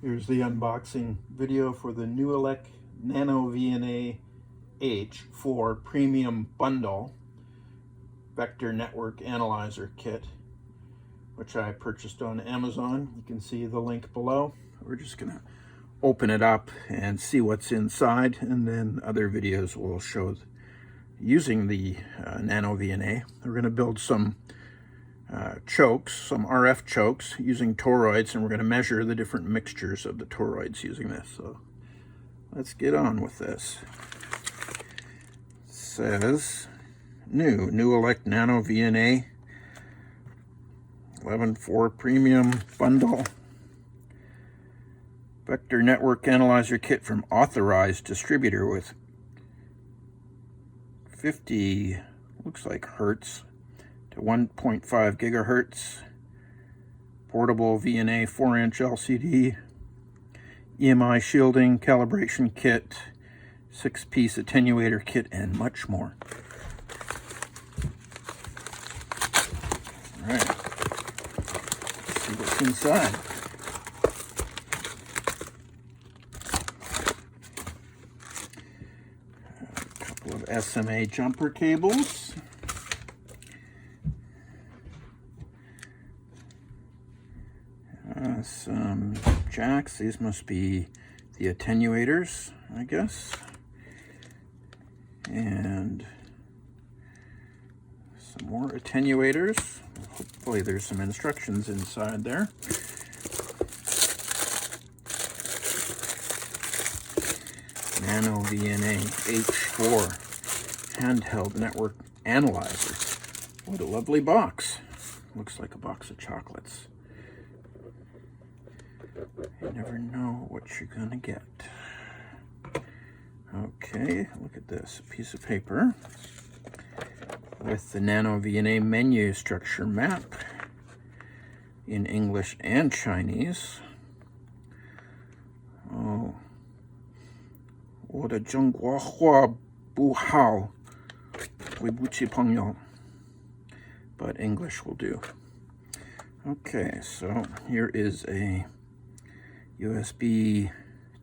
Here's the unboxing video for the Nooelec NanoVNA H-4 Premium Bundle Vector Network Analyzer Kit, which I purchased on Amazon. You can see the link below. We're just going to open it up and see what's inside, and then other videos will show using the NanoVNA. We're going to build some chokes, some RF chokes using toroids, and we're going to measure the different mixtures of the toroids using this. So let's get on with this. It says Nooelec NanoVNA 11.4 Premium Bundle Vector Network Analyzer Kit from authorized distributor with 50, looks like hertz, to 1.5 gigahertz, portable VNA 4-inch LCD, EMI shielding, calibration kit, 6-piece attenuator kit, and much more. All right, let's see what's inside. A couple of SMA jumper cables. Some jacks. These must be the attenuators, I guess. And some more attenuators. Hopefully there's some instructions inside there. NanoVNA H-4 handheld network analyzer. What a lovely box. Looks like a box of chocolates. You never know what you're gonna get. Okay, look at this, a piece of paper with the NanoVNA menu structure map in English and Chinese. Oh, 我的中国话不好，对不起朋友. But English will do. Okay, so here is a USB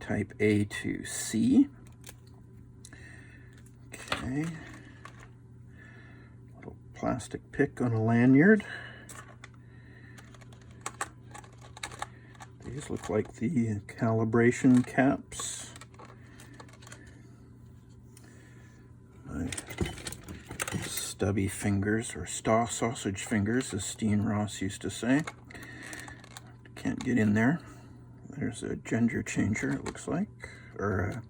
type A to C. Okay. Little plastic pick on a lanyard. These look like the calibration caps. My stubby fingers, or sausage fingers, as Steen Ross used to say. Can't get in there. There's a gender changer, it looks like, or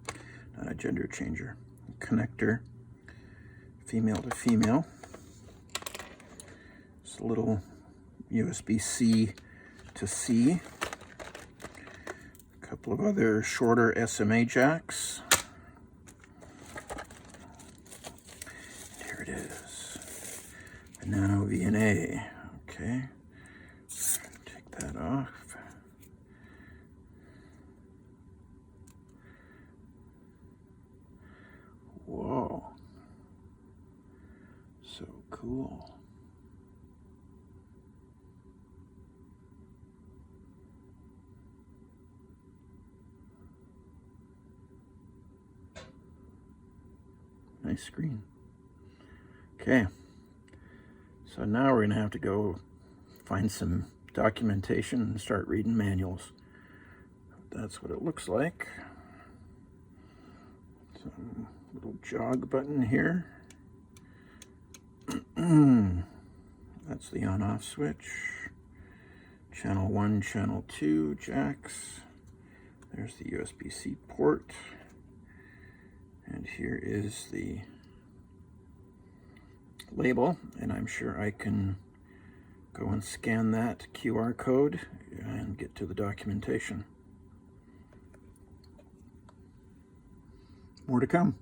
not a gender changer, a connector, female to female. It's a little USB-C to C. A couple of other shorter SMA jacks. Here it is, the NanoVNA. Okay, take that off. Whoa, so cool. Nice screen. Okay, so now we're gonna have to go find some documentation and start reading manuals. That's what it looks like. Some little jog button here. That's the on-off switch. Channel 1, channel 2 jacks. There's the USB-C port. And here is the label, and I'm sure I can go and scan that QR code and get to the documentation. More to come.